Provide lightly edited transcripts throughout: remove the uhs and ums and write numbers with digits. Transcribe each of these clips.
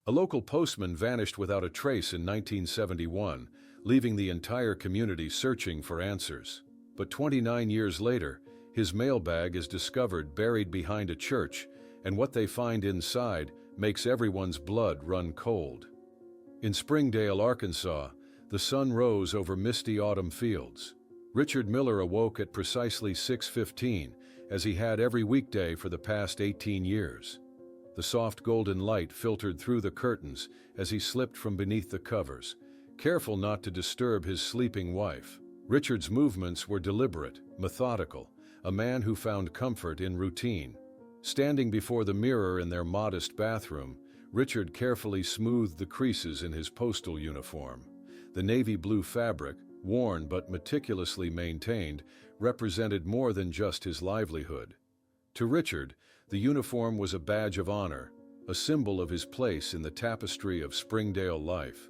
A local postman vanished without a trace in 1971, leaving the entire community searching for answers. But 29 years later, his mailbag is discovered buried behind a church, and what they find inside makes everyone's blood run cold. In Springdale, Arkansas, the sun rose over misty autumn fields. Richard Miller awoke at precisely 6:15, as he had every weekday for the past 18 years. The soft golden light filtered through the curtains as he slipped from beneath the covers, careful not to disturb his sleeping wife. Richard's movements were deliberate, methodical, a man who found comfort in routine. Standing before the mirror in their modest bathroom, Richard carefully smoothed the creases in his postal uniform. The navy blue fabric, worn but meticulously maintained, represented more than just his livelihood. To Richard, the uniform was a badge of honor, a symbol of his place in the tapestry of Springdale life.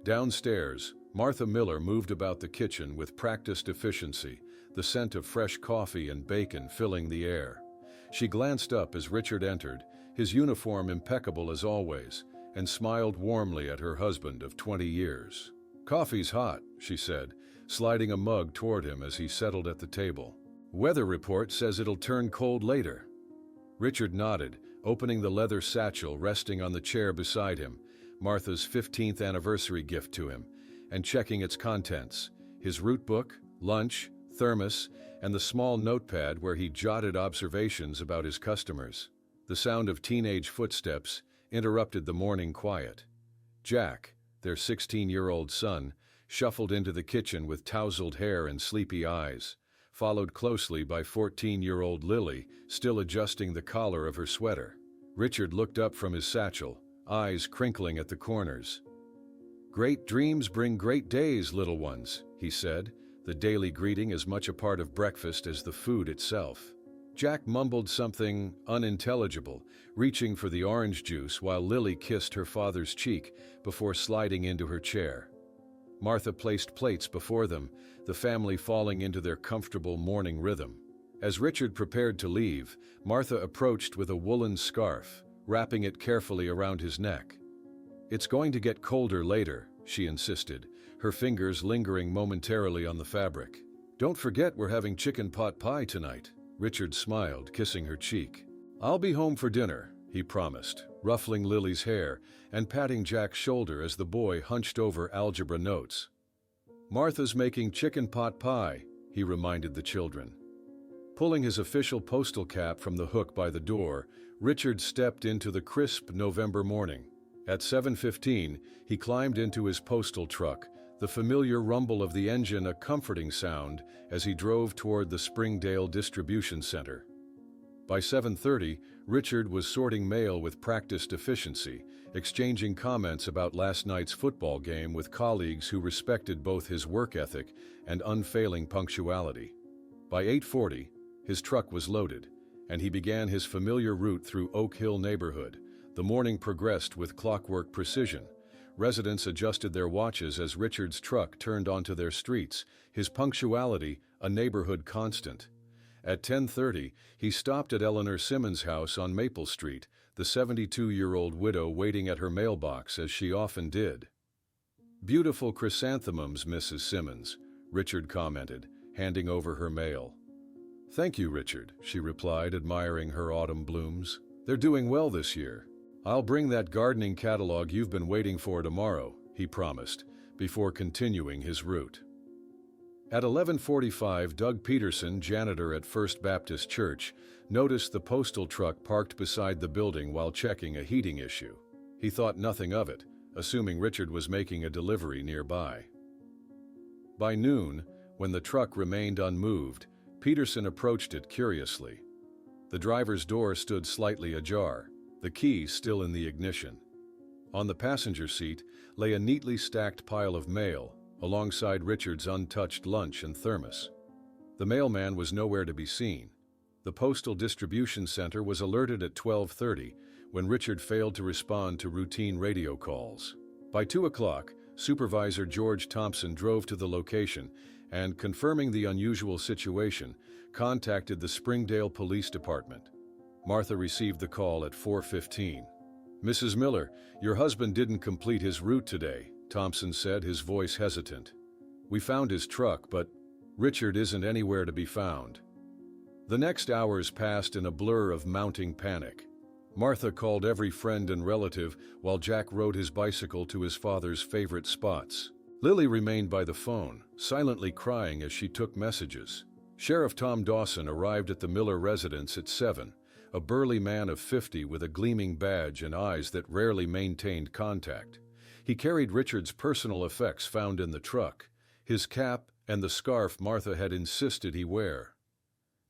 Downstairs, Martha Miller moved about the kitchen with practiced efficiency, the scent of fresh coffee and bacon filling the air. She glanced up as Richard entered, his uniform impeccable as always, and smiled warmly at her husband of 20 years. "Coffee's hot," she said, sliding a mug toward him as he settled at the table. "Weather report says it'll turn cold later." Richard nodded, opening the leather satchel resting on the chair beside him, Martha's 15th anniversary gift to him, and checking its contents, his route book, lunch, thermos, and the small notepad where he jotted observations about his customers. The sound of teenage footsteps interrupted the morning quiet. Jack, their 16-year-old son, shuffled into the kitchen with tousled hair and sleepy eyes, followed closely by 14-year-old Lily, still adjusting the collar of her sweater. Richard looked up from his satchel, eyes crinkling at the corners. "Great dreams bring great days, little ones," he said, the daily greeting as much a part of breakfast as the food itself. Jack mumbled something unintelligible, reaching for the orange juice while Lily kissed her father's cheek before sliding into her chair. Martha placed plates before them, the family falling into their comfortable morning rhythm. As Richard prepared to leave, Martha approached with a woolen scarf, wrapping it carefully around his neck. "It's going to get colder later," she insisted, her fingers lingering momentarily on the fabric. "Don't forget we're having chicken pot pie tonight." Richard smiled, kissing her cheek. "I'll be home for dinner," he promised, ruffling Lily's hair and patting Jack's shoulder as the boy hunched over algebra notes. "Martha's making chicken pot pie," he reminded the children. Pulling his official postal cap from the hook by the door, Richard stepped into the crisp November morning. At 7:15, he climbed into his postal truck, the familiar rumble of the engine a comforting sound as he drove toward the Springdale distribution center. By 7:30, Richard was sorting mail with practiced efficiency, exchanging comments about last night's football game with colleagues who respected both his work ethic and unfailing punctuality. By 8:40, his truck was loaded, and he began his familiar route through Oak Hill neighborhood. The morning progressed with clockwork precision. Residents adjusted their watches as Richard's truck turned onto their streets, his punctuality a neighborhood constant. At 10:30, he stopped at Eleanor Simmons' house on Maple Street, the 72-year-old widow waiting at her mailbox as she often did. "Beautiful chrysanthemums, Mrs. Simmons," Richard commented, handing over her mail. "Thank you, Richard," she replied, admiring her autumn blooms. "They're doing well this year." "I'll bring that gardening catalog you've been waiting for tomorrow," he promised, before continuing his route. At 11:45, Doug Peterson, janitor at First Baptist Church, noticed the postal truck parked beside the building while checking a heating issue. He thought nothing of it, assuming Richard was making a delivery nearby. By noon, when the truck remained unmoved, Peterson approached it curiously. The driver's door stood slightly ajar, the key still in the ignition. On the passenger seat lay a neatly stacked pile of mail, alongside Richard's untouched lunch and thermos. The mailman was nowhere to be seen. The postal distribution center was alerted at 12:30 when Richard failed to respond to routine radio calls. By 2 o'clock, Supervisor George Thompson drove to the location and, confirming the unusual situation, contacted the Springdale Police Department. Martha received the call at 4:15. "Mrs. Miller, your husband didn't complete his route today," Thompson said, his voice hesitant. "We found his truck, but Richard isn't anywhere to be found." The next hours passed in a blur of mounting panic. Martha called every friend and relative while Jack rode his bicycle to his father's favorite spots. Lily remained by the phone, silently crying as she took messages. Sheriff Tom Dawson arrived at the Miller residence at 7, a burly man of 50 with a gleaming badge and eyes that rarely maintained contact. He carried Richard's personal effects found in the truck, his cap and the scarf Martha had insisted he wear.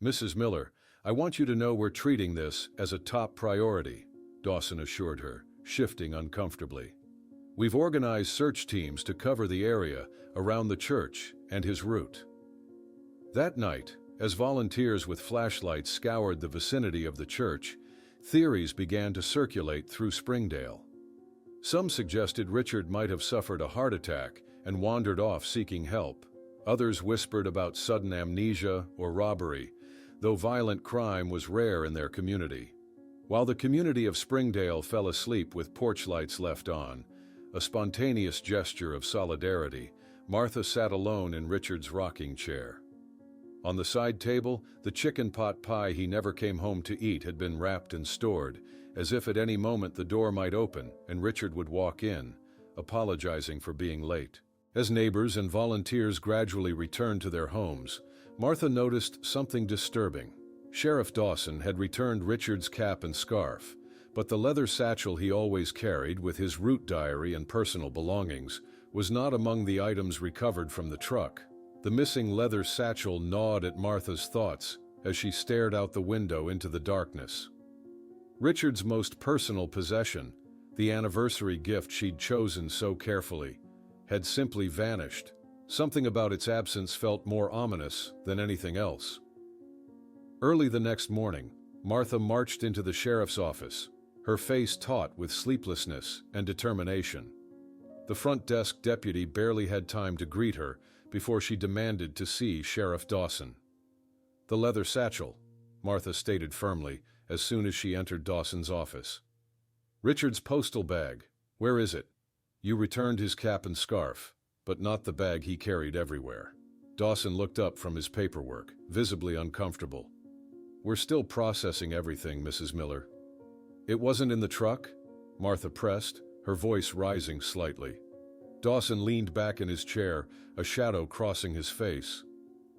"Mrs. Miller, I want you to know we're treating this as a top priority," Dawson assured her, shifting uncomfortably. "We've organized search teams to cover the area around the church and his route." That night, as volunteers with flashlights scoured the vicinity of the church, theories began to circulate through Springdale. Some suggested Richard might have suffered a heart attack and wandered off seeking help. Others whispered about sudden amnesia or robbery, though violent crime was rare in their community. While the community of Springdale fell asleep with porch lights left on, a spontaneous gesture of solidarity, Martha sat alone in Richard's rocking chair. On the side table, the chicken pot pie he never came home to eat had been wrapped and stored, as if at any moment the door might open and Richard would walk in, apologizing for being late. As neighbors and volunteers gradually returned to their homes, Martha noticed something disturbing. Sheriff Dawson had returned Richard's cap and scarf, but the leather satchel he always carried with his route diary and personal belongings was not among the items recovered from the truck. The missing leather satchel gnawed at Martha's thoughts as she stared out the window into the darkness. Richard's most personal possession, the anniversary gift she'd chosen so carefully, had simply vanished. Something about its absence felt more ominous than anything else. Early the next morning, Martha marched into the sheriff's office, her face taut with sleeplessness and determination. The front desk deputy barely had time to greet her before she demanded to see Sheriff Dawson. "The leather satchel," Martha stated firmly as soon as she entered Dawson's office. "Richard's postal bag. Where is it?" "You returned his cap and scarf, but not the bag he carried everywhere." Dawson looked up from his paperwork, visibly uncomfortable. "We're still processing everything, Mrs. Miller." "It wasn't in the truck?" Martha pressed, her voice rising slightly. Dawson leaned back in his chair, a shadow crossing his face.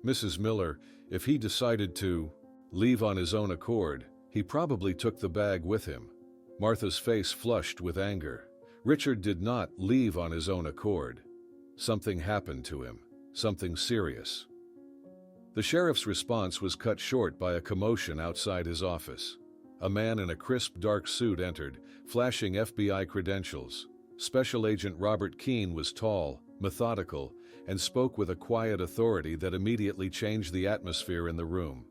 "Mrs. Miller, if he decided to leave on his own accord, he probably took the bag with him." Martha's face flushed with anger. Richard did not leave on his own accord. Something happened to him, something serious. The sheriff's response was cut short by a commotion outside his office. A man in a crisp dark suit entered, flashing FBI credentials. Special Agent Robert Keene was tall, methodical, and spoke with a quiet authority that immediately changed the atmosphere in the room.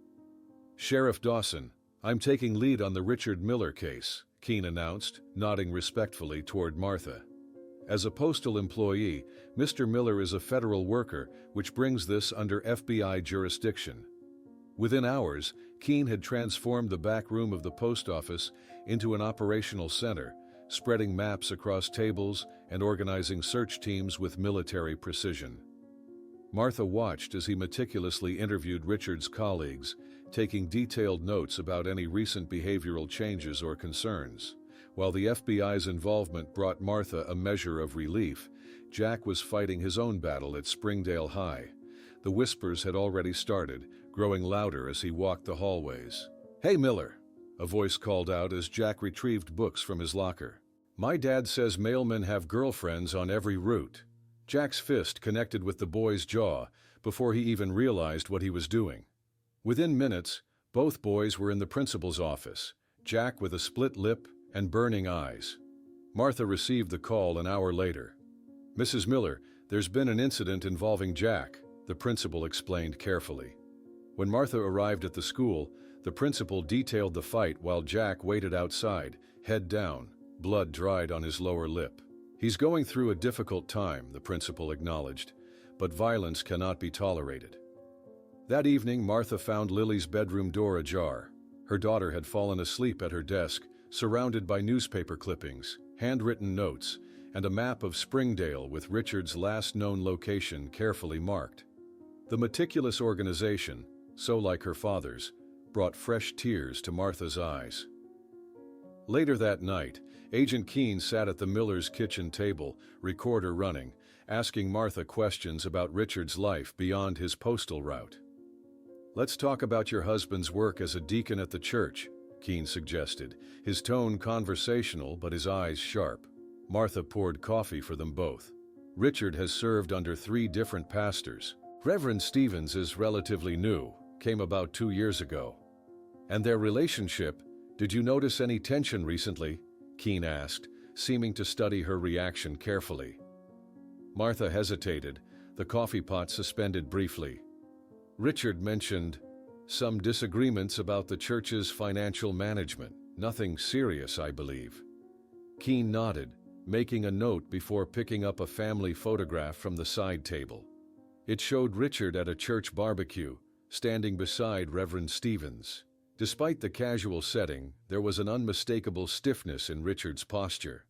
"Sheriff Dawson, I'm taking lead on the Richard Miller case," Keene announced, nodding respectfully toward Martha. "As a postal employee, Mr. Miller is a federal worker, which brings this under FBI jurisdiction." Within hours, Keene had transformed the back room of the post office into an operational center, spreading maps across tables and organizing search teams with military precision. Martha watched as he meticulously interviewed Richard's colleagues, taking detailed notes about any recent behavioral changes or concerns. While the FBI's involvement brought Martha a measure of relief, Jack was fighting his own battle at Springdale High. The whispers had already started, growing louder as he walked the hallways. "Hey, Miller," a voice called out as Jack retrieved books from his locker. "My dad says mailmen have girlfriends on every route." Jack's fist connected with the boy's jaw before he even realized what he was doing. Within minutes, both boys were in the principal's office, Jack with a split lip and burning eyes. Martha received the call an hour later. "Mrs. Miller, there's been an incident involving Jack," the principal explained carefully. When Martha arrived at the school, the principal detailed the fight while Jack waited outside, head down, blood dried on his lower lip. "He's going through a difficult time," the principal acknowledged, "but violence cannot be tolerated." That evening, Martha found Lily's bedroom door ajar. Her daughter had fallen asleep at her desk, surrounded by newspaper clippings, handwritten notes, and a map of Springdale with Richard's last known location carefully marked. The meticulous organization, so like her father's, brought fresh tears to Martha's eyes. Later that night, Agent Keene sat at the Miller's kitchen table, recorder running, asking Martha questions about Richard's life beyond his postal route. "Let's talk about your husband's work as a deacon at the church," Keene suggested, his tone conversational but his eyes sharp. Martha poured coffee for them both. "Richard has served under 3 different pastors. Reverend Stevens is relatively new, came about 2 years ago. And their relationship, did you notice any tension recently?" Keene asked, seeming to study her reaction carefully. Martha hesitated, the coffee pot suspended briefly. "Richard mentioned some disagreements about the church's financial management. Nothing serious, I believe." Keene nodded, making a note before picking up a family photograph from the side table. It showed Richard at a church barbecue, standing beside Reverend Stevens. Despite the casual setting, there was an unmistakable stiffness in Richard's posture.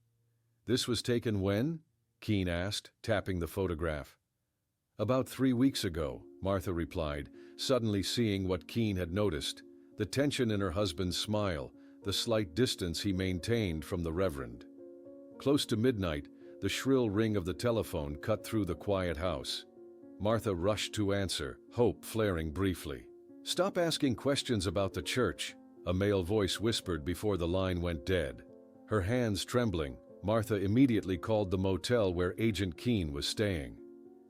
"This was taken when?" Keene asked, tapping the photograph. "About 3 weeks ago," Martha replied, suddenly seeing what Keene had noticed, the tension in her husband's smile, the slight distance he maintained from the Reverend. Close to midnight, the shrill ring of the telephone cut through the quiet house. Martha rushed to answer, hope flaring briefly. "Stop asking questions about the church," a male voice whispered before the line went dead. Her hands trembling, Martha immediately called the motel where Agent Keene was staying.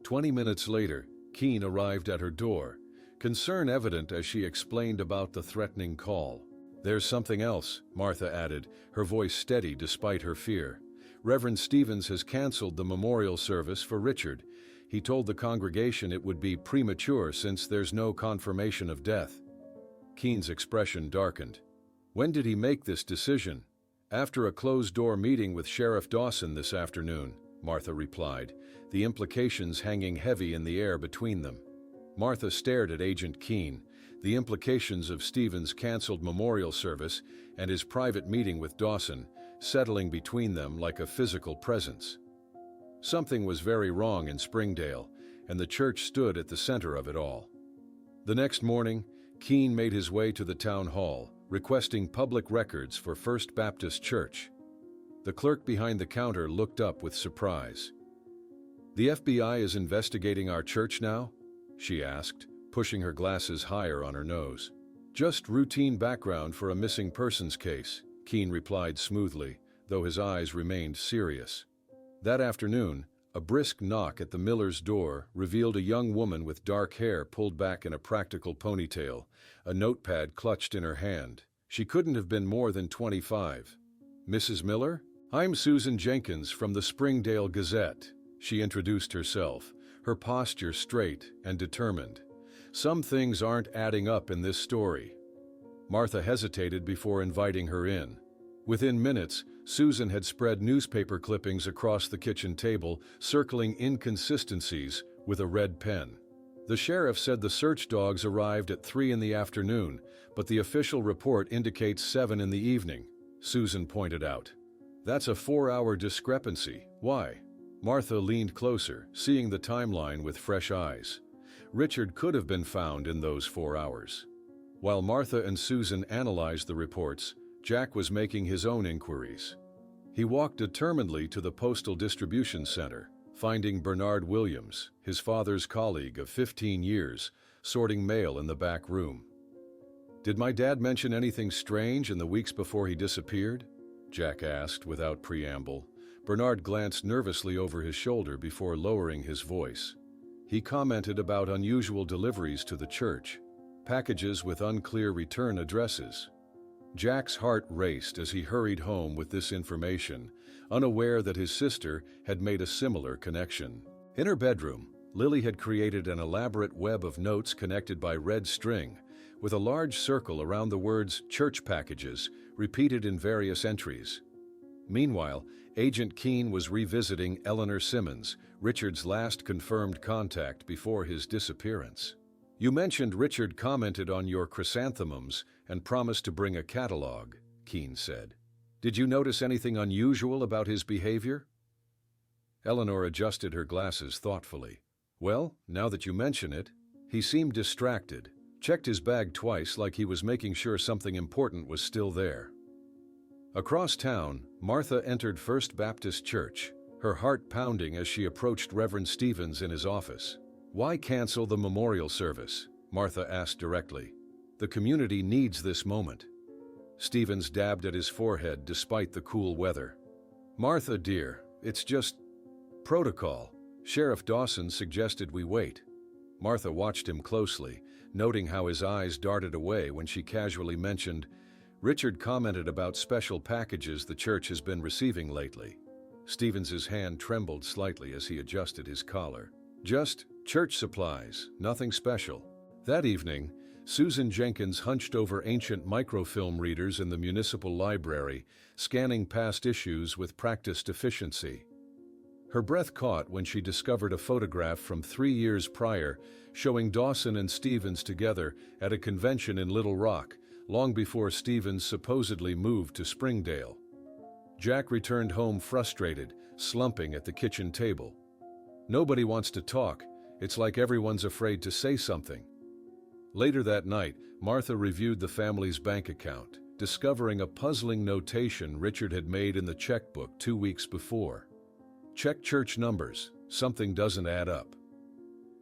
20 minutes later, Keene arrived at her door, concern evident as she explained about the threatening call. "There's something else," Martha added, her voice steady despite her fear. "Reverend Stevens has canceled the memorial service for Richard. He told the congregation it would be premature since there's no confirmation of death." Keene's expression darkened. "When did he make this decision?" "After a closed-door meeting with Sheriff Dawson this afternoon," Martha replied, the implications hanging heavy in the air between them. Martha stared at Agent Keene, the implications of Stevens' canceled memorial service and his private meeting with Dawson, settling between them like a physical presence. Something was very wrong in Springdale, and the church stood at the center of it all. The next morning, Keene made his way to the town hall, requesting public records for First Baptist Church. The clerk behind the counter looked up with surprise. "The FBI is investigating our church now?" she asked, pushing her glasses higher on her nose. "Just routine background for a missing persons case," Keene replied smoothly, though his eyes remained serious. That afternoon, a brisk knock at the Miller's door revealed a young woman with dark hair pulled back in a practical ponytail, a notepad clutched in her hand. She couldn't have been more than 25. "Mrs. Miller? I'm Susan Jenkins from the Springdale Gazette," she introduced herself, her posture straight and determined. "Some things aren't adding up in this story." Martha hesitated before inviting her in. Within minutes, Susan had spread newspaper clippings across the kitchen table, circling inconsistencies with a red pen. "The sheriff said the search dogs arrived at 3 in the afternoon, but the official report indicates 7 in the evening," Susan pointed out. "That's a 4-hour discrepancy. Why?" Martha leaned closer, seeing the timeline with fresh eyes. Richard could have been found in those 4 hours. While Martha and Susan analyzed the reports, Jack was making his own inquiries. He walked determinedly to the Postal Distribution Center, finding Bernard Williams, his father's colleague of 15 years, sorting mail in the back room. "Did my dad mention anything strange in the weeks before he disappeared?" Jack asked without preamble. Bernard glanced nervously over his shoulder before lowering his voice. He commented about unusual deliveries to the church, packages with unclear return addresses. Jack's heart raced as he hurried home with this information, unaware that his sister had made a similar connection. In her bedroom, Lily had created an elaborate web of notes connected by red string, with a large circle around the words "church packages" repeated in various entries. Meanwhile, Agent Keene was revisiting Eleanor Simmons, Richard's last confirmed contact before his disappearance. "You mentioned Richard commented on your chrysanthemums and promised to bring a catalog," Keene said. Did you notice anything unusual about his behavior? Eleanor adjusted her glasses thoughtfully. Well, now that you mention it, he seemed distracted, checked his bag twice like he was making sure something important was still there. Across town, Martha entered First Baptist Church, her heart pounding as she approached Reverend Stevens in his office. Why cancel the memorial service? Martha asked directly. The community needs this moment. Stevens dabbed at his forehead despite the cool weather. Martha, dear, it's just protocol. Sheriff Dawson suggested we wait. Martha watched him closely, noting how his eyes darted away when she casually mentioned, Richard commented about special packages the church has been receiving lately. Stevens's hand trembled slightly as he adjusted his collar. Just church supplies, nothing special. That evening, Susan Jenkins hunched over ancient microfilm readers in the municipal library, scanning past issues with practiced efficiency. Her breath caught when she discovered a photograph from 3 years prior showing Dawson and Stevens together at a convention in Little Rock, long before Stevens supposedly moved to Springdale. Jack returned home frustrated, slumping at the kitchen table. Nobody wants to talk. It's like everyone's afraid to say something. Later that night, Martha reviewed the family's bank account, discovering a puzzling notation Richard had made in the checkbook 2 weeks before. Check church numbers. Something doesn't add up.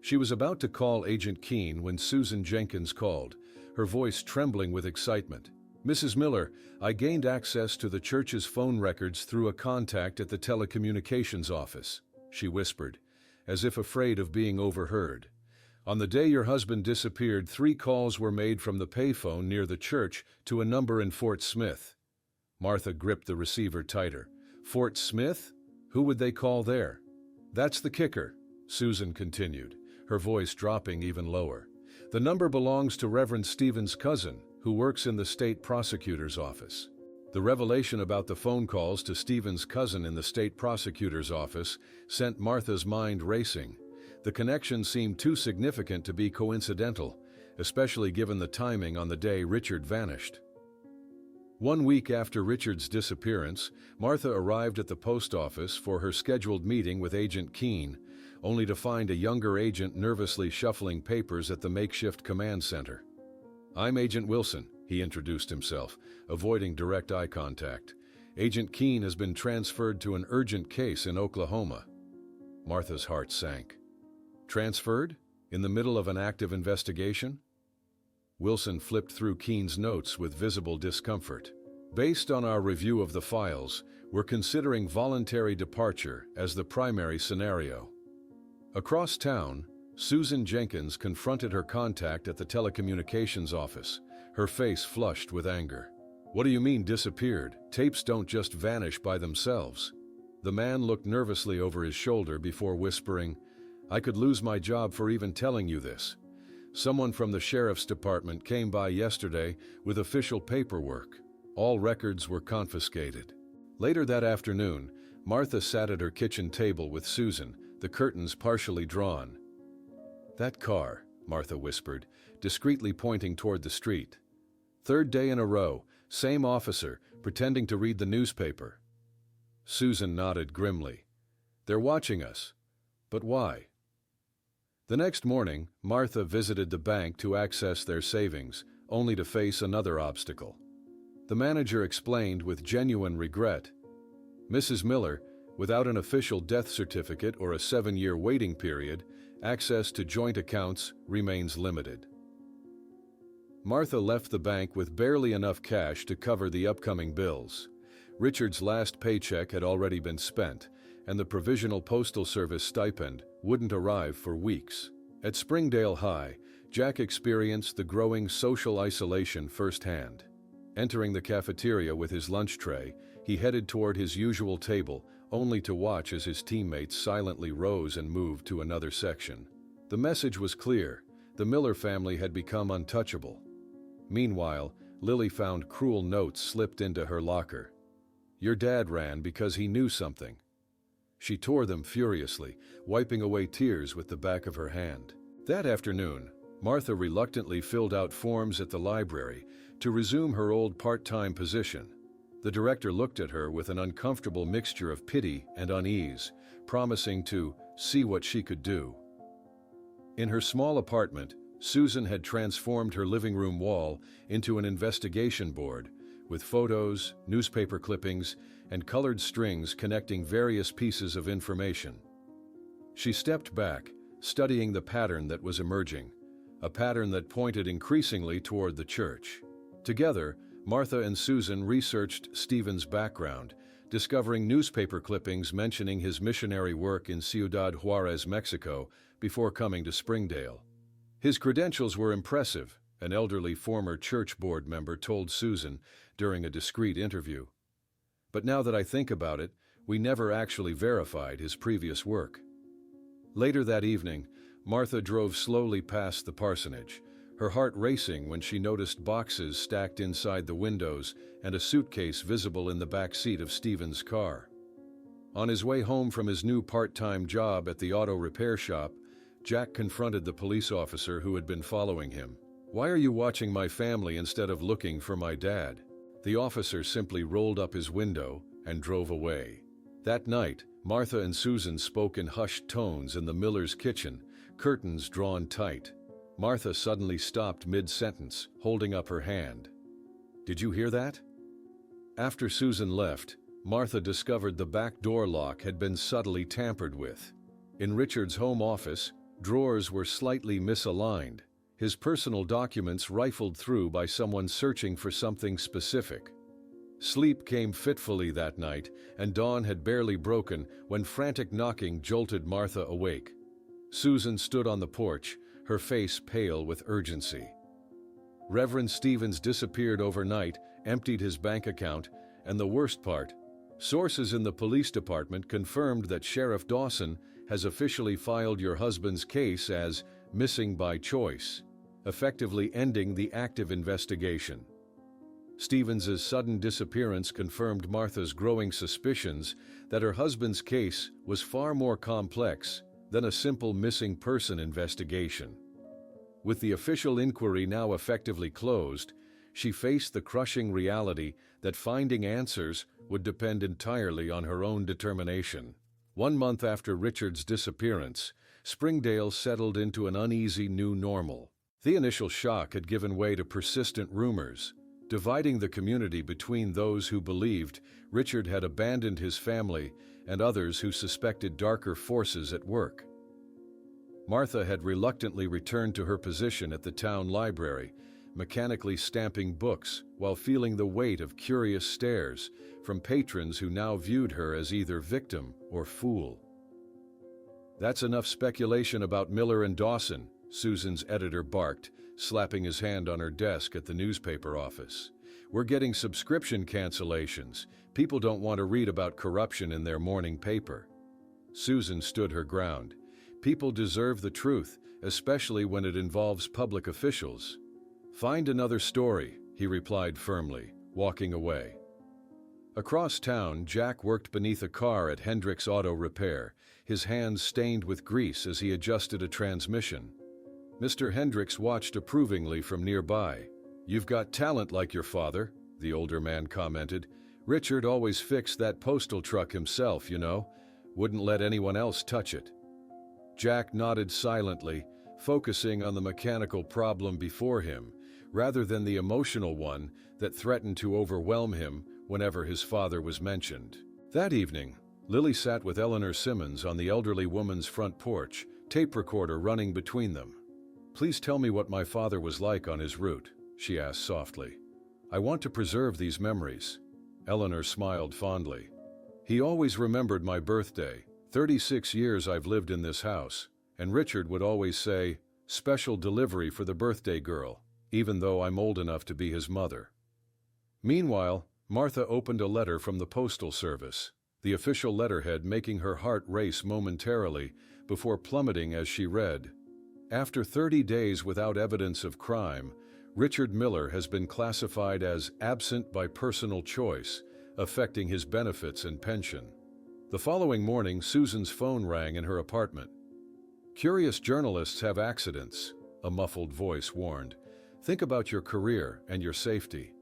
She was about to call Agent Keene when Susan Jenkins called, her voice trembling with excitement. Mrs. Miller, I gained access to the church's phone records through a contact at the telecommunications office, she whispered, as if afraid of being overheard. On the day your husband disappeared, 3 calls were made from the payphone near the church to a number in Fort Smith. Martha gripped the receiver tighter. Fort Smith? Who would they call there? That's the kicker, Susan continued, her voice dropping even lower. The number belongs to Reverend Stevens' cousin, who works in the state prosecutor's office. The revelation about the phone calls to Stevens' cousin in the state prosecutor's office sent Martha's mind racing. The connection seemed too significant to be coincidental, especially given the timing on the day Richard vanished. 1 week after Richard's disappearance, Martha arrived at the post office for her scheduled meeting with Agent Keene, only to find a younger agent nervously shuffling papers at the makeshift command center. I'm Agent Wilson, he introduced himself, avoiding direct eye contact. Agent Keene has been transferred to an urgent case in Oklahoma. Martha's heart sank. Transferred? In the middle of an active investigation? Wilson flipped through Keene's notes with visible discomfort. Based on our review of the files, we're considering voluntary departure as the primary scenario. Across town, Susan Jenkins confronted her contact at the telecommunications office, her face flushed with anger. What do you mean disappeared? Tapes don't just vanish by themselves. The man looked nervously over his shoulder before whispering, I could lose my job for even telling you this. Someone from the sheriff's department came by yesterday with official paperwork. All records were confiscated. Later that afternoon, Martha sat at her kitchen table with Susan, the curtains partially drawn. That car, Martha whispered, discreetly pointing toward the street. 3rd day in a row, same officer, pretending to read the newspaper. Susan nodded grimly. They're watching us. But why? The next morning, Martha visited the bank to access their savings, only to face another obstacle. The manager explained with genuine regret, Mrs. Miller, without an official death certificate or a 7-year waiting period, access to joint accounts remains limited. Martha left the bank with barely enough cash to cover the upcoming bills. Richard's last paycheck had already been spent, and the Provisional Postal Service stipend wouldn't arrive for weeks. At Springdale High, Jack experienced the growing social isolation firsthand. Entering the cafeteria with his lunch tray, he headed toward his usual table, only to watch as his teammates silently rose and moved to another section. The message was clear: the Miller family had become untouchable. Meanwhile, Lily found cruel notes slipped into her locker. Your dad ran because he knew something. She tore them furiously, wiping away tears with the back of her hand. That afternoon, Martha reluctantly filled out forms at the library to resume her old part-time position. The director looked at her with an uncomfortable mixture of pity and unease, promising to see what she could do. In her small apartment, Susan had transformed her living room wall into an investigation board, with photos, newspaper clippings, and colored strings connecting various pieces of information. She stepped back, studying the pattern that was emerging, a pattern that pointed increasingly toward the church. Together, Martha and Susan researched Stephen's background, discovering newspaper clippings mentioning his missionary work in Ciudad Juarez, Mexico, before coming to Springdale. His credentials were impressive, an elderly former church board member told Susan during a discreet interview. But now that I think about it, we never actually verified his previous work. Later that evening, Martha drove slowly past the parsonage, her heart racing when she noticed boxes stacked inside the windows and a suitcase visible in the back seat of Stephen's car. On his way home from his new part-time job at the auto repair shop, Jack confronted the police officer who had been following him. "Why are you watching my family instead of looking for my dad?" The officer simply rolled up his window and drove away. That night, Martha and Susan spoke in hushed tones in the Miller's kitchen, curtains drawn tight. Martha suddenly stopped mid-sentence, holding up her hand. "Did you hear that?" After Susan left, Martha discovered the back door lock had been subtly tampered with. In Richard's home office, drawers were slightly misaligned, his personal documents rifled through by someone searching for something specific. Sleep came fitfully that night, and dawn had barely broken when frantic knocking jolted Martha awake. Susan stood on the porch, her face pale with urgency. Reverend Stevens disappeared overnight, emptied his bank account, and the worst part, sources in the police department confirmed that Sheriff Dawson has officially filed your husband's case as missing by choice, effectively ending the active investigation. Stevens's sudden disappearance confirmed Martha's growing suspicions that her husband's case was far more complex than a simple missing person investigation. With the official inquiry now effectively closed, she faced the crushing reality that finding answers would depend entirely on her own determination. 1 month after Richard's disappearance, Springdale settled into an uneasy new normal. The initial shock had given way to persistent rumors, dividing the community between those who believed Richard had abandoned his family and others who suspected darker forces at work. Martha had reluctantly returned to her position at the town library, mechanically stamping books while feeling the weight of curious stares from patrons who now viewed her as either victim or fool. "That's enough speculation about Miller and Dawson," Susan's editor barked, slapping his hand on her desk at the newspaper office. "We're getting subscription cancellations. People don't want to read about corruption in their morning paper." Susan stood her ground. "People deserve the truth, especially when it involves public officials." "Find another story," he replied firmly, walking away. Across town, Jack worked beneath a car at Hendrick's Auto Repair, his hands stained with grease as he adjusted a transmission. Mr. Hendricks watched approvingly from nearby. "You've got talent like your father," the older man commented. "Richard always fixed that postal truck himself, you know. Wouldn't let anyone else touch it." Jack nodded silently, focusing on the mechanical problem before him, rather than the emotional one that threatened to overwhelm him whenever his father was mentioned. That evening, Lily sat with Eleanor Simmons on the elderly woman's front porch, tape recorder running between them. "Please tell me what my father was like on his route," she asked softly. "I want to preserve these memories." Eleanor smiled fondly. "He always remembered my birthday. 36 years I've lived in this house, and Richard would always say, 'Special delivery for the birthday girl,' even though I'm old enough to be his mother." Meanwhile, Martha opened a letter from the Postal Service, the official letterhead making her heart race momentarily before plummeting as she read. "After 30 days without evidence of crime, Richard Miller has been classified as absent by personal choice, affecting his benefits and pension." The following morning, Susan's phone rang in her apartment. "Curious journalists have accidents," a muffled voice warned. "Think about your career and your safety."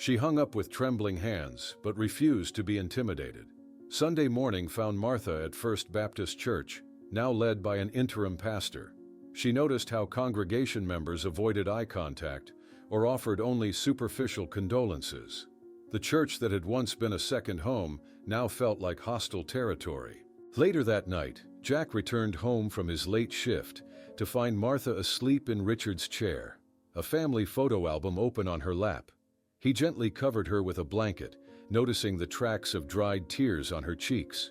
She hung up with trembling hands, but refused to be intimidated. Sunday morning found Martha at First Baptist Church, now led by an interim pastor. She noticed how congregation members avoided eye contact or offered only superficial condolences. The church that had once been a second home now felt like hostile territory. Later that night, Jack returned home from his late shift to find Martha asleep in Richard's chair, a family photo album open on her lap. He gently covered her with a blanket, noticing the tracks of dried tears on her cheeks.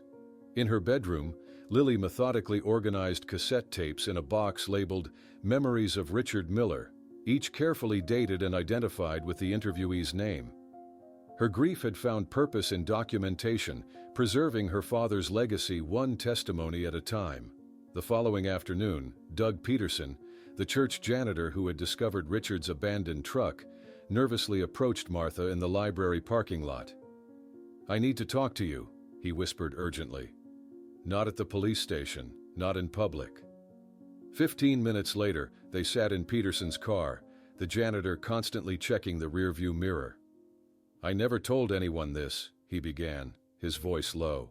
In her bedroom, Lily methodically organized cassette tapes in a box labeled Memories of Richard Miller, each carefully dated and identified with the interviewee's name. Her grief had found purpose in documentation, preserving her father's legacy one testimony at a time. The following afternoon, Doug Peterson, the church janitor who had discovered Richard's abandoned truck, nervously approached Martha in the library parking lot. "I need to talk to you," he whispered urgently. "Not at the police station, not in public." 15 minutes later, they sat in Peterson's car, the janitor constantly checking the rearview mirror. "I never told anyone this," he began, his voice low.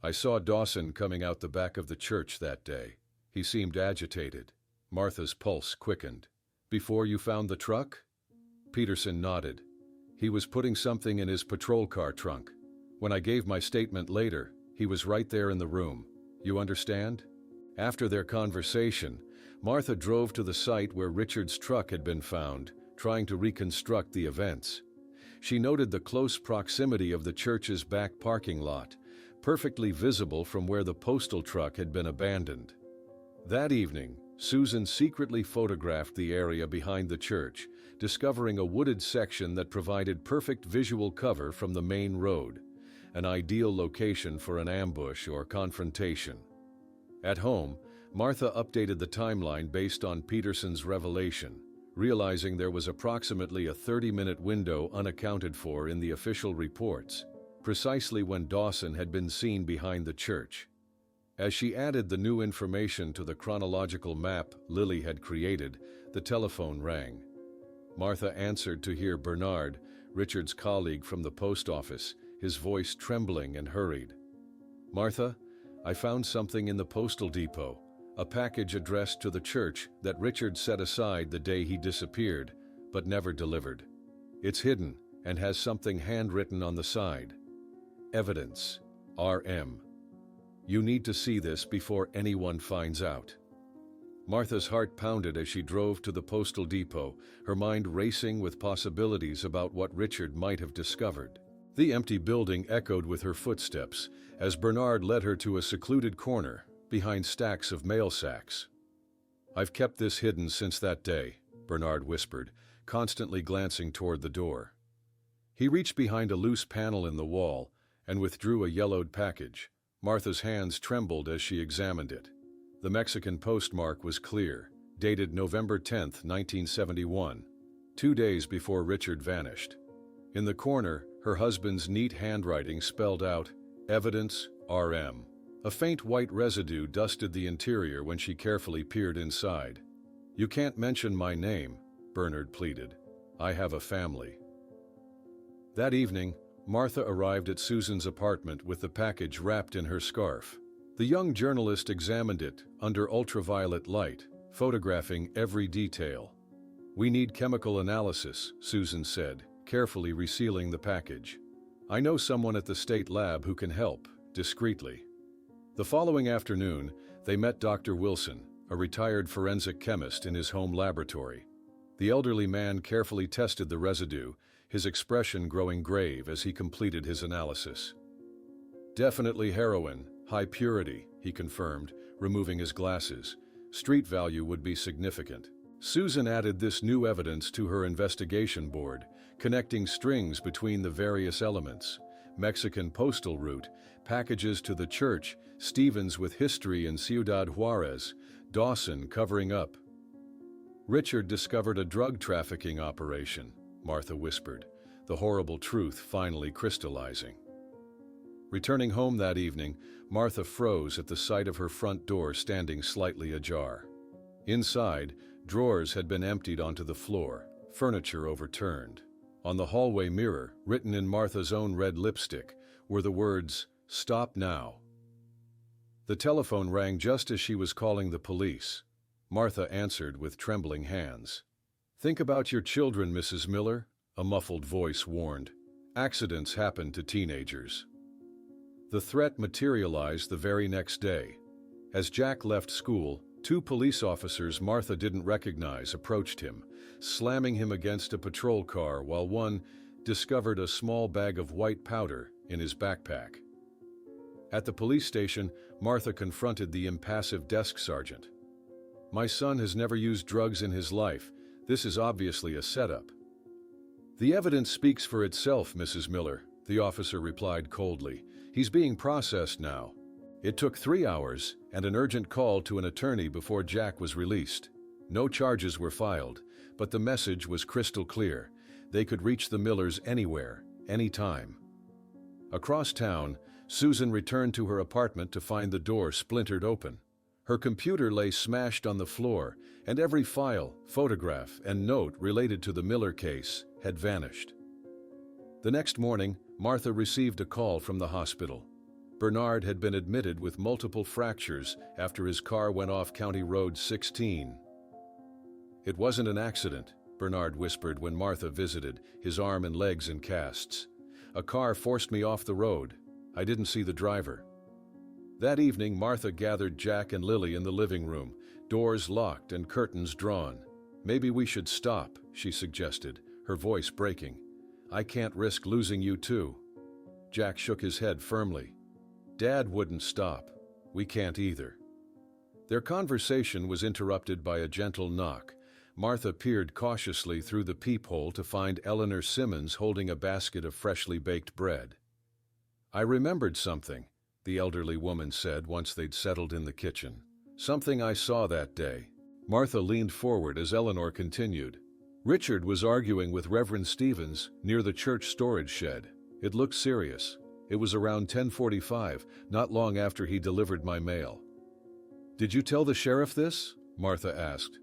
"I saw Dawson coming out the back of the church that day. He seemed agitated." Martha's pulse quickened. "Before you found the truck?" Peterson nodded. "He was putting something in his patrol car trunk. When I gave my statement later, he was right there in the room. You understand?" After their conversation, Martha drove to the site where Richard's truck had been found, trying to reconstruct the events. She noted the close proximity of the church's back parking lot, perfectly visible from where the postal truck had been abandoned. That evening, Susan secretly photographed the area behind the church, discovering a wooded section that provided perfect visual cover from the main road, an ideal location for an ambush or confrontation. At home, Martha updated the timeline based on Peterson's revelation, realizing there was approximately a 30-minute window unaccounted for in the official reports, precisely when Dawson had been seen behind the church. As she added the new information to the chronological map Lily had created, the telephone rang. Martha answered to hear Bernard, Richard's colleague from the post office, his voice trembling and hurried. "Martha, I found something in the postal depot, a package addressed to the church that Richard set aside the day he disappeared, but never delivered. It's hidden and has something handwritten on the side. Evidence, RM. You need to see this before anyone finds out." Martha's heart pounded as she drove to the postal depot, her mind racing with possibilities about what Richard might have discovered. The empty building echoed with her footsteps as Bernard led her to a secluded corner behind stacks of mail sacks. "I've kept this hidden since that day," Bernard whispered, constantly glancing toward the door. He reached behind a loose panel in the wall and withdrew a yellowed package. Martha's hands trembled as she examined it. The Mexican postmark was clear, dated November 10, 1971, 2 days before Richard vanished. In the corner, her husband's neat handwriting spelled out, "Evidence, RM." A faint white residue dusted the interior when she carefully peered inside. "You can't mention my name," Bernard pleaded. "I have a family." That evening, Martha arrived at Susan's apartment with the package wrapped in her scarf. The young journalist examined it under ultraviolet light, photographing every detail. "We need chemical analysis," Susan said, carefully resealing the package. "I know someone at the state lab who can help," discreetly. The following afternoon, they met Dr. Wilson, a retired forensic chemist, in his home laboratory. The elderly man carefully tested the residue, his expression growing grave as he completed his analysis. "Definitely heroin, high purity," he confirmed, removing his glasses. "Street value would be significant." Susan added this new evidence to her investigation board, connecting strings between the various elements: Mexican postal route, packages to the church, Stevens with history in Ciudad Juarez, Dawson covering up. "Richard discovered a drug trafficking operation," Martha whispered, the horrible truth finally crystallizing. Returning home that evening, Martha froze at the sight of her front door standing slightly ajar. Inside, drawers had been emptied onto the floor, furniture overturned. On the hallway mirror, written in Martha's own red lipstick, were the words, "Stop now." The telephone rang just as she was calling the police. Martha answered with trembling hands. "Think about your children, Mrs. Miller," a muffled voice warned. "Accidents happen to teenagers." The threat materialized the very next day. As Jack left school, two police officers Martha didn't recognize approached him, slamming him against a patrol car while one discovered a small bag of white powder in his backpack. At the police station, Martha confronted the impassive desk sergeant. "My son has never used drugs in his life. This is obviously a setup." "The evidence speaks for itself, Mrs. Miller," the officer replied coldly. "He's being processed now." It took 3 hours and an urgent call to an attorney before Jack was released. No charges were filed, but the message was crystal clear. They could reach the Millers anywhere, anytime. Across town, Susan returned to her apartment to find the door splintered open. Her computer lay smashed on the floor, and every file, photograph, and note related to the Miller case had vanished. The next morning, Martha received a call from the hospital. Bernard had been admitted with multiple fractures after his car went off County Road 16. "It wasn't an accident," Bernard whispered when Martha visited, his arm and legs in casts. "A car forced me off the road. I didn't see the driver." That evening, Martha gathered Jack and Lily in the living room, doors locked and curtains drawn. "Maybe we should stop," she suggested, her voice breaking. "I can't risk losing you too." Jack shook his head firmly. "Dad wouldn't stop. We can't either." Their conversation was interrupted by a gentle knock. Martha peered cautiously through the peephole to find Eleanor Simmons holding a basket of freshly baked bread. "I remembered something," the elderly woman said once they'd settled in the kitchen. "Something I saw that day." Martha leaned forward as Eleanor continued. "Richard was arguing with Reverend Stevens near the church storage shed. It looked serious. It was around 10:45, not long after he delivered my mail." "Did you tell the sheriff this?" Martha asked.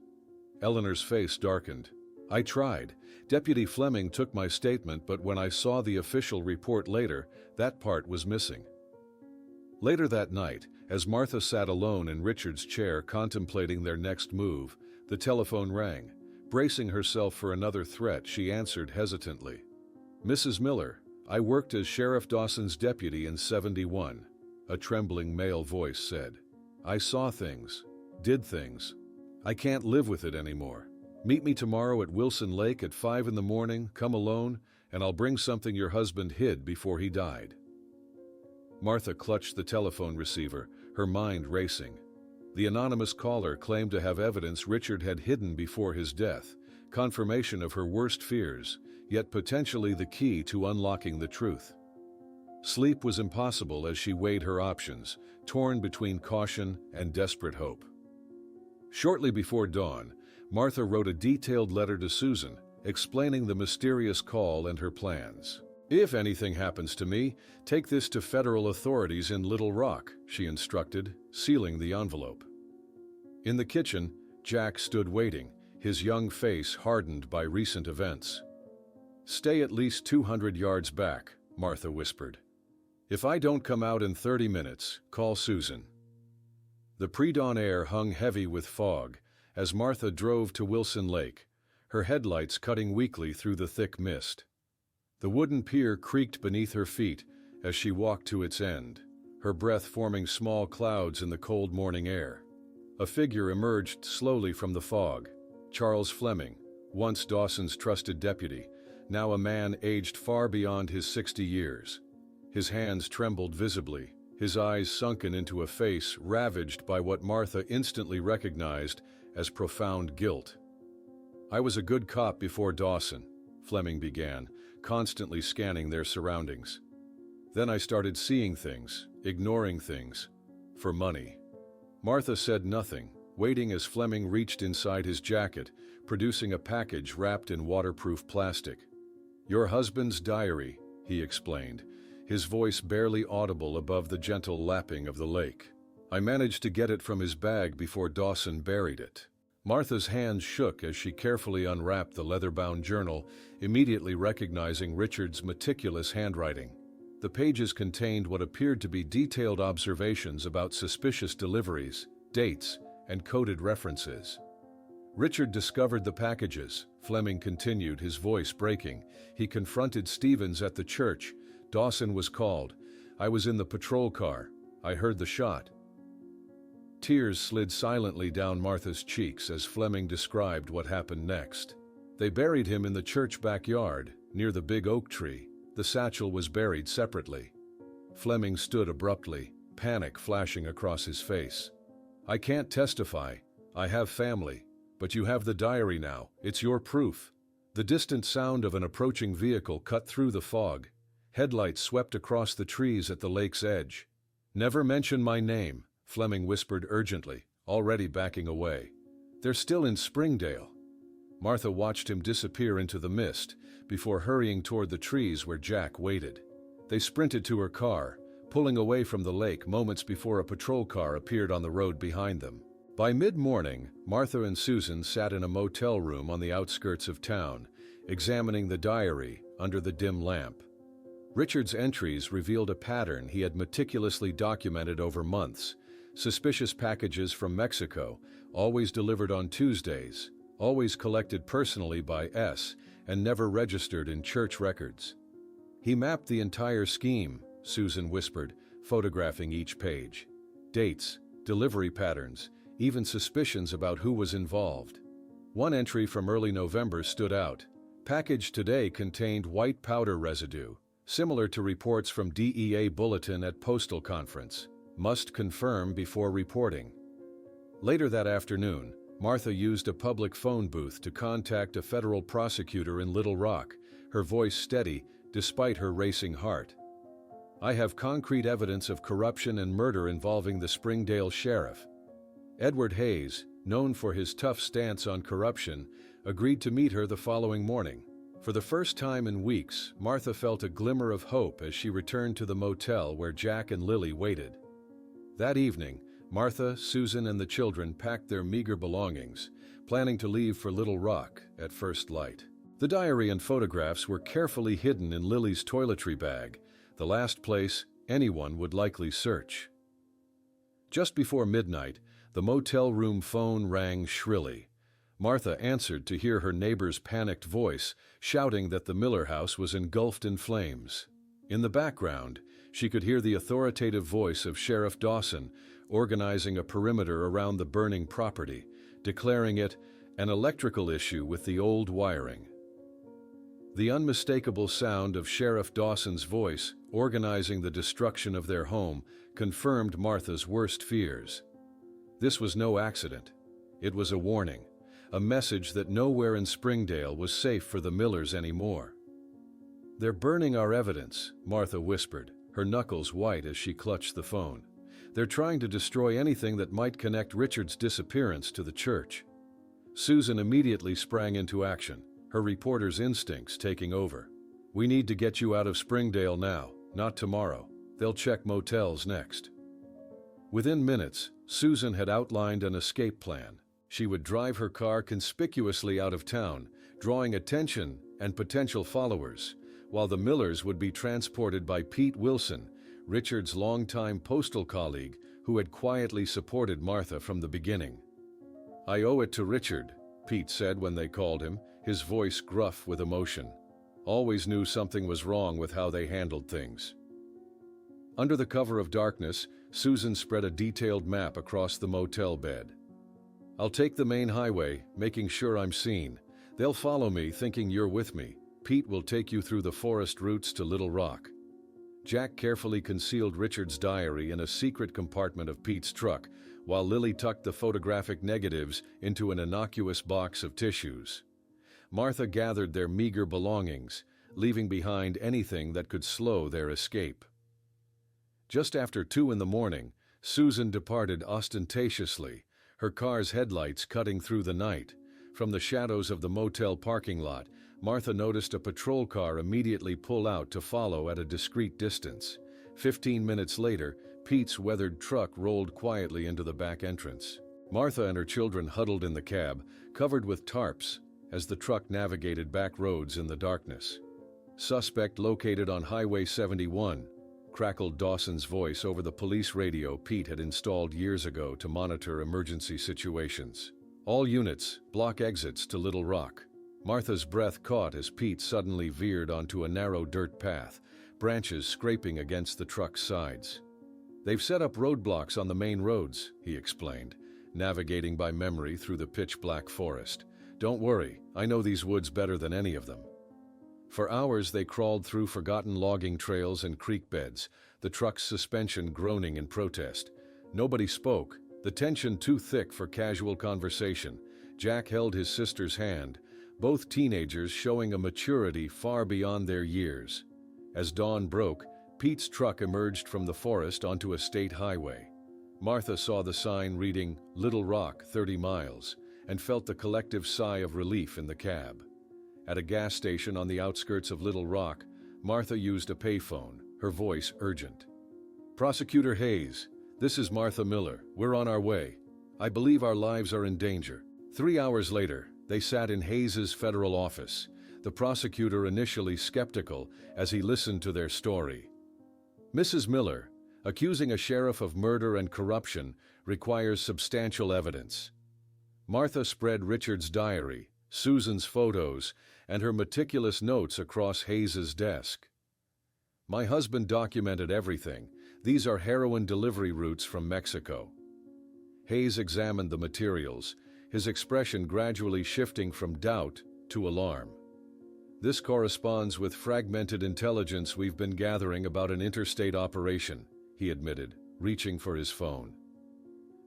Eleanor's face darkened. "I tried. Deputy Fleming took my statement, but when I saw the official report later, that part was missing." Later that night, as Martha sat alone in Richard's chair contemplating their next move, the telephone rang. Bracing herself for another threat, she answered hesitantly. "Mrs. Miller, I worked as Sheriff Dawson's deputy in 71, a trembling male voice said. "I saw things, did things. I can't live with it anymore. Meet me tomorrow at Wilson Lake at 5 in the morning, come alone, and I'll bring something your husband hid before he died." Martha clutched the telephone receiver, her mind racing. The anonymous caller claimed to have evidence Richard had hidden before his death, confirmation of her worst fears, yet potentially the key to unlocking the truth. Sleep was impossible as she weighed her options, torn between caution and desperate hope. Shortly before dawn, Martha wrote a detailed letter to Susan, explaining the mysterious call and her plans. "If anything happens to me, take this to federal authorities in Little Rock," she instructed, sealing the envelope. In the kitchen, Jack stood waiting, his young face hardened by recent events. "Stay at least 200 yards back," Martha whispered. "If I don't come out in 30 minutes, call Susan." The pre-dawn air hung heavy with fog as Martha drove to Wilson Lake, her headlights cutting weakly through the thick mist. The wooden pier creaked beneath her feet as she walked to its end, her breath forming small clouds in the cold morning air. A figure emerged slowly from the fog. Charles Fleming, once Dawson's trusted deputy, now a man aged far beyond his 60 years. His hands trembled visibly, his eyes sunken into a face ravaged by what Martha instantly recognized as profound guilt. "I was a good cop before Dawson," Fleming began, constantly scanning their surroundings. "Then I started seeing things, ignoring things, for money." Martha said nothing, waiting as Fleming reached inside his jacket, producing a package wrapped in waterproof plastic. "Your husband's diary," he explained, his voice barely audible above the gentle lapping of the lake. "I managed to get it from his bag before Dawson buried it." Martha's hands shook as she carefully unwrapped the leather-bound journal, immediately recognizing Richard's meticulous handwriting. The pages contained what appeared to be detailed observations about suspicious deliveries, dates, and coded references. Richard discovered the packages, Fleming continued, his voice breaking. He confronted Stevens at the church. Dawson was called. I was in the patrol car. I heard the shot. Tears slid silently down Martha's cheeks as Fleming described what happened next. They buried him in the church backyard, near the big oak tree. The satchel was buried separately. Fleming stood abruptly, panic flashing across his face. I can't testify. I have family. But you have the diary now. It's your proof. The distant sound of an approaching vehicle cut through the fog. Headlights swept across the trees at the lake's edge. Never mention my name, Fleming whispered urgently, already backing away. They're still in Springdale. Martha watched him disappear into the mist before hurrying toward the trees where Jack waited. They sprinted to her car, pulling away from the lake moments before a patrol car appeared on the road behind them. By mid-morning, Martha and Susan sat in a motel room on the outskirts of town, examining the diary under the dim lamp. Richard's entries revealed a pattern he had meticulously documented over months. Suspicious packages from Mexico, always delivered on Tuesdays, always collected personally by S, and never registered in church records. He mapped the entire scheme, Susan whispered, photographing each page. Dates, delivery patterns, even suspicions about who was involved. One entry from early November stood out. Package today contained white powder residue, similar to reports from DEA bulletin at postal conference. Must confirm before reporting. Later that afternoon, Martha used a public phone booth to contact a federal prosecutor in Little Rock, her voice steady despite her racing heart. I have concrete evidence of corruption and murder involving the Springdale sheriff. Edward Hayes, known for his tough stance on corruption, agreed to meet her the following morning. For the first time in weeks, Martha felt a glimmer of hope as she returned to the motel where Jack and Lily waited. That evening, Martha, Susan, and the children packed their meager belongings, planning to leave for Little Rock at first light. The diary and photographs were carefully hidden in Lily's toiletry bag, the last place anyone would likely search. Just before midnight, the motel room phone rang shrilly. Martha answered to hear her neighbor's panicked voice, shouting that the Miller house was engulfed in flames. In the background, she could hear the authoritative voice of Sheriff Dawson, organizing a perimeter around the burning property, declaring it an electrical issue with the old wiring. The unmistakable sound of Sheriff Dawson's voice, organizing the destruction of their home, confirmed Martha's worst fears. This was no accident. It was a warning, a message that nowhere in Springdale was safe for the Millers anymore. They're burning our evidence, Martha whispered, her knuckles white as she clutched the phone. They're trying to destroy anything that might connect Richard's disappearance to the church. Susan immediately sprang into action, her reporter's instincts taking over. We need to get you out of Springdale now, not tomorrow. They'll check motels next. Within minutes, Susan had outlined an escape plan. She would drive her car conspicuously out of town, drawing attention and potential followers, while the Millers would be transported by Pete Wilson, Richard's longtime postal colleague who had quietly supported Martha from the beginning. I owe it to Richard, Pete said when they called him, his voice gruff with emotion. Always knew something was wrong with how they handled things. Under the cover of darkness, Susan spread a detailed map across the motel bed. I'll take the main highway, making sure I'm seen. They'll follow me, thinking you're with me. Pete will take you through the forest routes to Little Rock. Jack carefully concealed Richard's diary in a secret compartment of Pete's truck, while Lily tucked the photographic negatives into an innocuous box of tissues. Martha gathered their meager belongings, leaving behind anything that could slow their escape. Just after 2 a.m, Susan departed ostentatiously, her car's headlights cutting through the night. From the shadows of the motel parking lot, Martha noticed a patrol car immediately pull out to follow at a discreet distance. 15 minutes later, Pete's weathered truck rolled quietly into the back entrance. Martha and her children huddled in the cab, covered with tarps, as the truck navigated back roads in the darkness. "Suspect located on Highway 71, crackled Dawson's voice over the police radio Pete had installed years ago to monitor emergency situations. "All units, block exits to Little Rock." Martha's breath caught as Pete suddenly veered onto a narrow dirt path, branches scraping against the truck's sides. "They've set up roadblocks on the main roads," he explained, navigating by memory through the pitch-black forest. "Don't worry, I know these woods better than any of them." For hours they crawled through forgotten logging trails and creek beds, the truck's suspension groaning in protest. Nobody spoke, the tension too thick for casual conversation. Jack held his sister's hand, both teenagers showing a maturity far beyond their years. As dawn broke, Pete's truck emerged from the forest onto a state highway. Martha saw the sign reading Little Rock, 30 miles, and felt the collective sigh of relief in the cab. At a gas station on the outskirts of Little Rock, Martha used a payphone, her voice urgent. "Prosecutor Hayes, this is Martha Miller. We're on our way. I believe our lives are in danger." 3 hours later, they sat in Hayes's federal office, the prosecutor initially skeptical as he listened to their story. "Mrs. Miller, accusing a sheriff of murder and corruption requires substantial evidence." Martha spread Richard's diary, Susan's photos, and her meticulous notes across Hayes's desk. "My husband documented everything. These are heroin delivery routes from Mexico." Hayes examined the materials, his expression gradually shifting from doubt to alarm. "This corresponds with fragmented intelligence we've been gathering about an interstate operation," he admitted, reaching for his phone.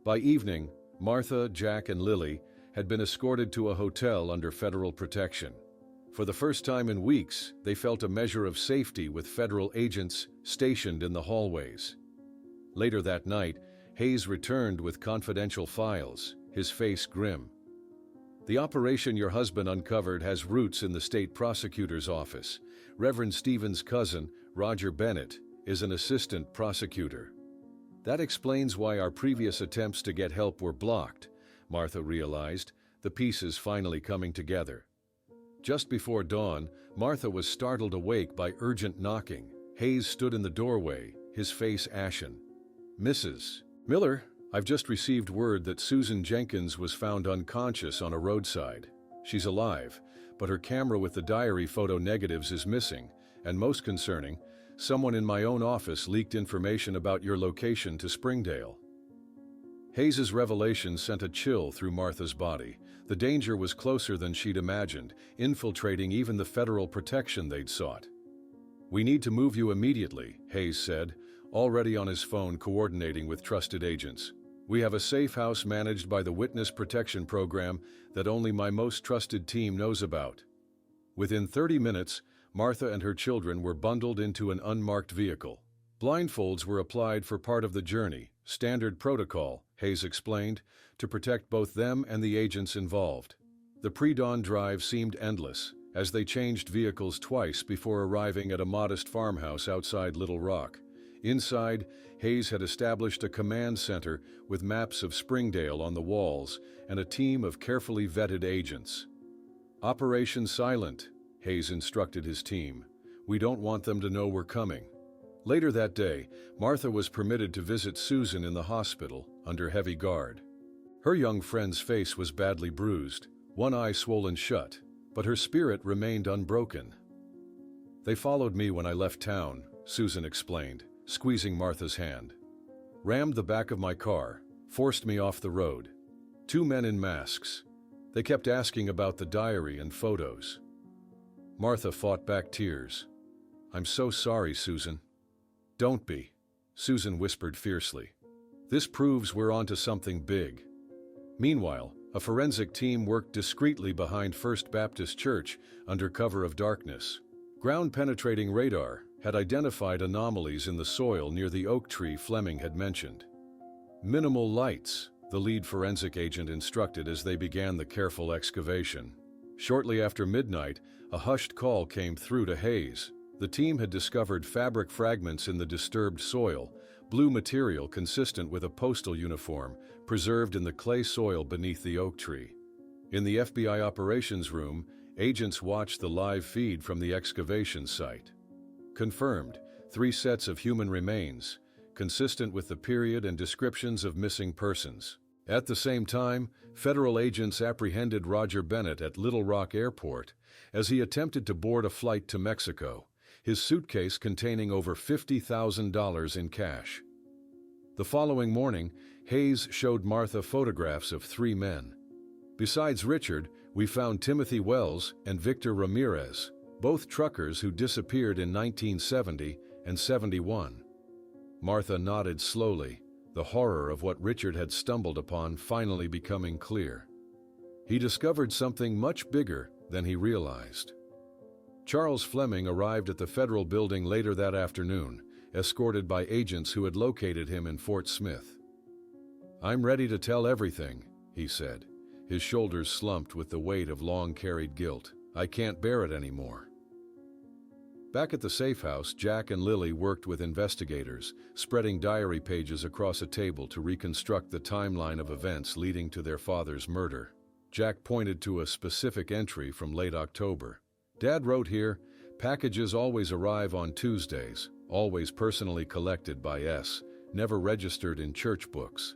By evening, Martha, Jack, and Lily had been escorted to a hotel under federal protection. For the first time in weeks, they felt a measure of safety with federal agents stationed in the hallways. Later that night, Hayes returned with confidential files, his face grim. "The operation your husband uncovered has roots in the state prosecutor's office. Reverend Stephen's cousin, Roger Bennett, is an assistant prosecutor. That explains why our previous attempts to get help were blocked," Martha realized, the pieces finally coming together. Just before dawn, Martha was startled awake by urgent knocking. Hayes stood in the doorway, his face ashen. "Mrs. Miller, I've just received word that Susan Jenkins was found unconscious on a roadside. She's alive, but her camera with the diary photo negatives is missing, and most concerning, someone in my own office leaked information about your location to Springdale." Hayes's revelation sent a chill through Martha's body. The danger was closer than she'd imagined, infiltrating even the federal protection they'd sought. "We need to move you immediately," Hayes said, already on his phone coordinating with trusted agents. "We have a safe house managed by the Witness Protection Program that only my most trusted team knows about." Within 30 minutes, Martha and her children were bundled into an unmarked vehicle. Blindfolds were applied for part of the journey, standard protocol, Hayes explained, to protect both them and the agents involved. The pre-dawn drive seemed endless, as they changed vehicles twice before arriving at a modest farmhouse outside Little Rock. Inside, Hayes had established a command center with maps of Springdale on the walls and a team of carefully vetted agents. "Operation Silent," Hayes instructed his team. "We don't want them to know we're coming." Later that day, Martha was permitted to visit Susan in the hospital under heavy guard. Her young friend's face was badly bruised, one eye swollen shut, but her spirit remained unbroken. "They followed me when I left town," Susan explained, squeezing Martha's hand. "Rammed the back of my car, forced me off the road. 2 men in masks. They kept asking about the diary and photos." Martha fought back tears. "I'm so sorry, Susan." "Don't be," Susan whispered fiercely. "This proves we're onto something big." Meanwhile, a forensic team worked discreetly behind First Baptist Church under cover of darkness. Ground-penetrating radar had identified anomalies in the soil near the oak tree Fleming had mentioned. "Minimal lights," the lead forensic agent instructed as they began the careful excavation. Shortly after midnight, a hushed call came through to Hayes. The team had discovered fabric fragments in the disturbed soil, blue material consistent with a postal uniform, preserved in the clay soil beneath the oak tree. In the FBI operations room, agents watched the live feed from the excavation site. Confirmed, 3 sets of human remains, consistent with the period and descriptions of missing persons. At the same time, federal agents apprehended Roger Bennett at Little Rock Airport as he attempted to board a flight to Mexico, his suitcase containing over $50,000 in cash. The following morning, Hayes showed Martha photographs of 3 men. Besides Richard, we found Timothy Wells and Victor Ramirez, both truckers who disappeared in 1970 and 71. Martha nodded slowly, the horror of what Richard had stumbled upon finally becoming clear. He discovered something much bigger than he realized. Charles Fleming arrived at the federal building later that afternoon, escorted by agents who had located him in Fort Smith. "I'm ready to tell everything," he said. His shoulders slumped with the weight of long-carried guilt. "I can't bear it anymore." Back at the safe house, Jack and Lily worked with investigators, spreading diary pages across a table to reconstruct the timeline of events leading to their father's murder. Jack pointed to a specific entry from late October. "Dad wrote here, packages always arrive on Tuesdays, always personally collected by S, never registered in church books."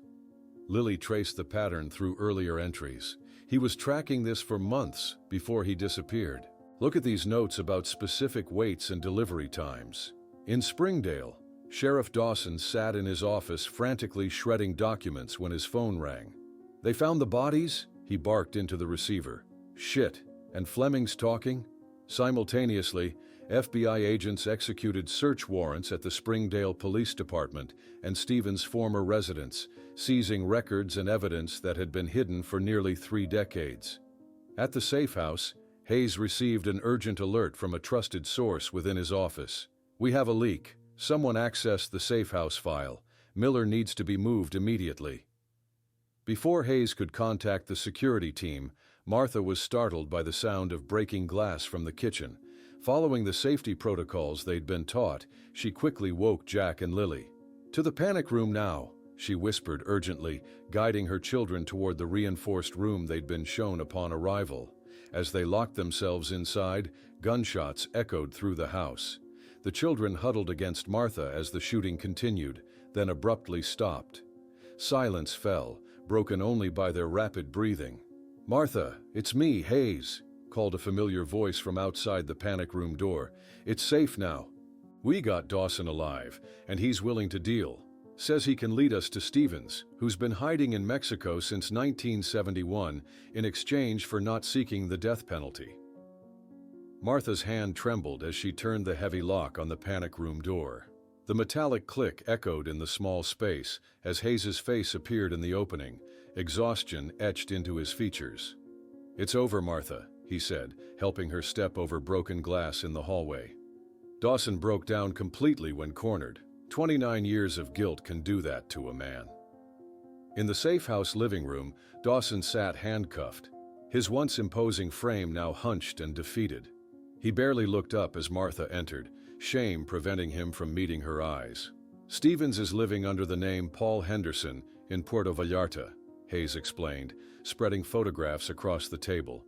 Lily traced the pattern through earlier entries. He was tracking this for months before he disappeared. "Look at these notes about specific weights and delivery times." In Springdale, Sheriff Dawson sat in his office frantically shredding documents when his phone rang. "They found the bodies?" he barked into the receiver. "Shit, and Fleming's talking?" Simultaneously, FBI agents executed search warrants at the Springdale Police Department and Stevens' former residence, seizing records and evidence that had been hidden for nearly 3 decades. At the safe house, Hayes received an urgent alert from a trusted source within his office. "We have a leak. Someone accessed the safe house file. Miller needs to be moved immediately." Before Hayes could contact the security team, Martha was startled by the sound of breaking glass from the kitchen. Following the safety protocols they'd been taught, she quickly woke Jack and Lily. "To the panic room now," she whispered urgently, guiding her children toward the reinforced room they'd been shown upon arrival. As they locked themselves inside, gunshots echoed through the house. The children huddled against Martha as the shooting continued, then abruptly stopped. Silence fell, broken only by their rapid breathing. "Martha, it's me, Hayes," called a familiar voice from outside the panic room door. "It's safe now. We got Dawson alive, and he's willing to deal. Says he can lead us to Stevens, who's been hiding in Mexico since 1971 in exchange for not seeking the death penalty." Martha's hand trembled as she turned the heavy lock on the panic room door. The metallic click echoed in the small space as Hayes's face appeared in the opening, exhaustion etched into his features. "It's over, Martha," he said, helping her step over broken glass in the hallway. Dawson broke down completely when cornered. 29 years of guilt can do that to a man. In the safe house living room, Dawson sat handcuffed, his once imposing frame now hunched and defeated. He barely looked up as Martha entered, shame preventing him from meeting her eyes. "Stevens is living under the name Paul Henderson in Puerto Vallarta," Hayes explained, spreading photographs across the table.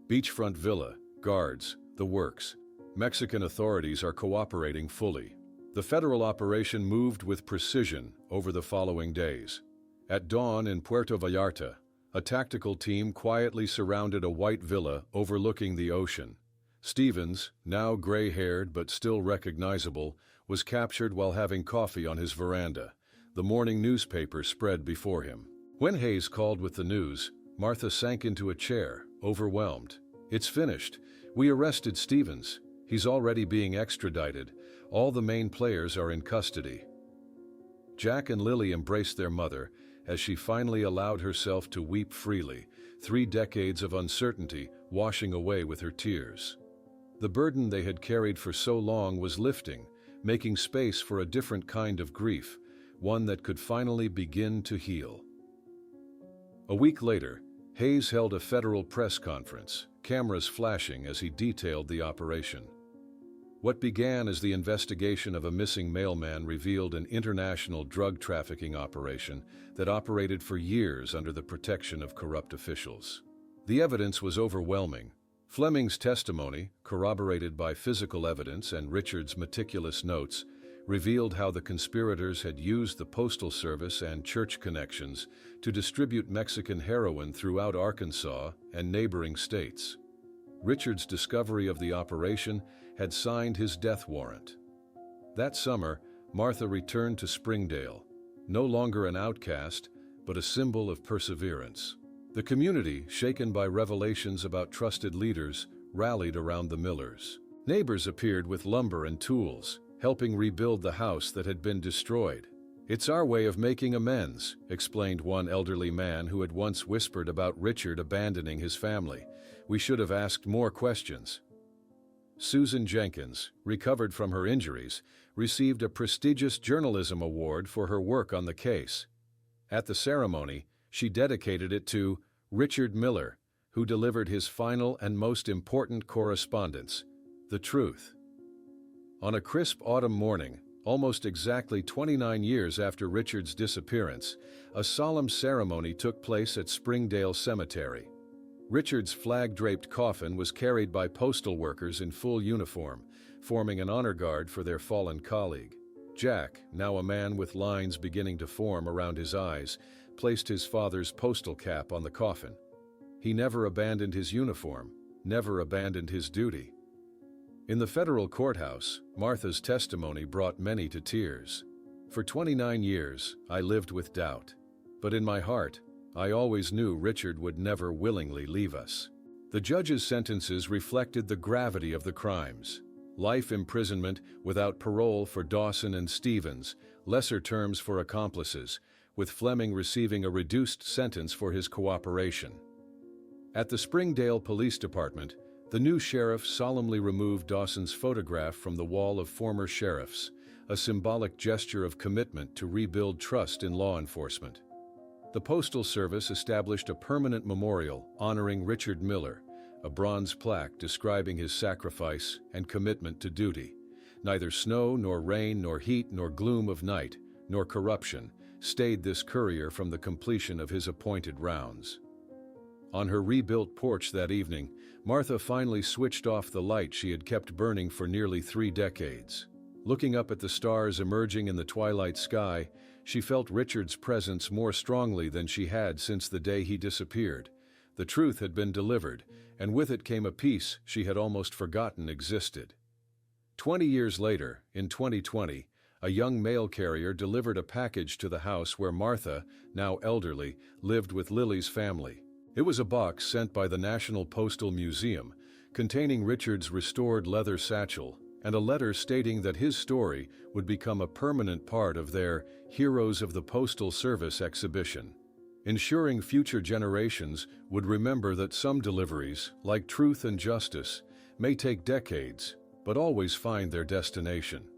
"Beachfront villa, guards, the works. Mexican authorities are cooperating fully." The federal operation moved with precision over the following days. At dawn in Puerto Vallarta, a tactical team quietly surrounded a white villa overlooking the ocean. Stevens, now gray-haired but still recognizable, was captured while having coffee on his veranda, the morning newspaper spread before him. When Hayes called with the news, Martha sank into a chair, overwhelmed. "It's finished. We arrested Stevens. He's already being extradited. All the main players are in custody." Jack and Lily embraced their mother as she finally allowed herself to weep freely, 3 decades of uncertainty washing away with her tears. The burden they had carried for so long was lifting, making space for a different kind of grief, one that could finally begin to heal. A week later, Hayes held a federal press conference, cameras flashing as he detailed the operation. What began as the investigation of a missing mailman revealed an international drug trafficking operation that operated for years under the protection of corrupt officials. The evidence was overwhelming. Fleming's testimony, corroborated by physical evidence and Richard's meticulous notes, revealed how the conspirators had used the postal service and church connections to distribute Mexican heroin throughout Arkansas and neighboring states. Richard's discovery of the operation had signed his death warrant. That summer, Martha returned to Springdale, no longer an outcast, but a symbol of perseverance. The community, shaken by revelations about trusted leaders, rallied around the Millers. Neighbors appeared with lumber and tools, helping rebuild the house that had been destroyed. "It's our way of making amends," explained one elderly man who had once whispered about Richard abandoning his family. "We should have asked more questions." Susan Jenkins, recovered from her injuries, received a prestigious journalism award for her work on the case. At the ceremony, she dedicated it to Richard Miller, who delivered his final and most important correspondence, the truth. On a crisp autumn morning, almost exactly 29 years after Richard's disappearance, a solemn ceremony took place at Springdale Cemetery. Richard's flag-draped coffin was carried by postal workers in full uniform, forming an honor guard for their fallen colleague. Jack, now a man with lines beginning to form around his eyes, placed his father's postal cap on the coffin. He never abandoned his uniform, never abandoned his duty. In the federal courthouse, Martha's testimony brought many to tears. "For 29 years, I lived with doubt. But in my heart, I always knew Richard would never willingly leave us." The judge's sentences reflected the gravity of the crimes. Life imprisonment without parole for Dawson and Stevens, lesser terms for accomplices, with Fleming receiving a reduced sentence for his cooperation. At the Springdale Police Department, the new sheriff solemnly removed Dawson's photograph from the wall of former sheriffs, a symbolic gesture of commitment to rebuild trust in law enforcement. The Postal Service established a permanent memorial honoring Richard Miller, a bronze plaque describing his sacrifice and commitment to duty. Neither snow nor rain nor heat nor gloom of night, nor corruption, stayed this courier from the completion of his appointed rounds. On her rebuilt porch that evening, Martha finally switched off the light she had kept burning for nearly 3 decades. Looking up at the stars emerging in the twilight sky, she felt Richard's presence more strongly than she had since the day he disappeared. The truth had been delivered, and with it came a peace she had almost forgotten existed. 20 years later, in 2020, a young mail carrier delivered a package to the house where Martha, now elderly, lived with Lily's family. It was a box sent by the National Postal Museum, containing Richard's restored leather satchel and a letter stating that his story would become a permanent part of their Heroes of the Postal Service exhibition, ensuring future generations would remember that some deliveries, like truth and justice, may take decades, but always find their destination.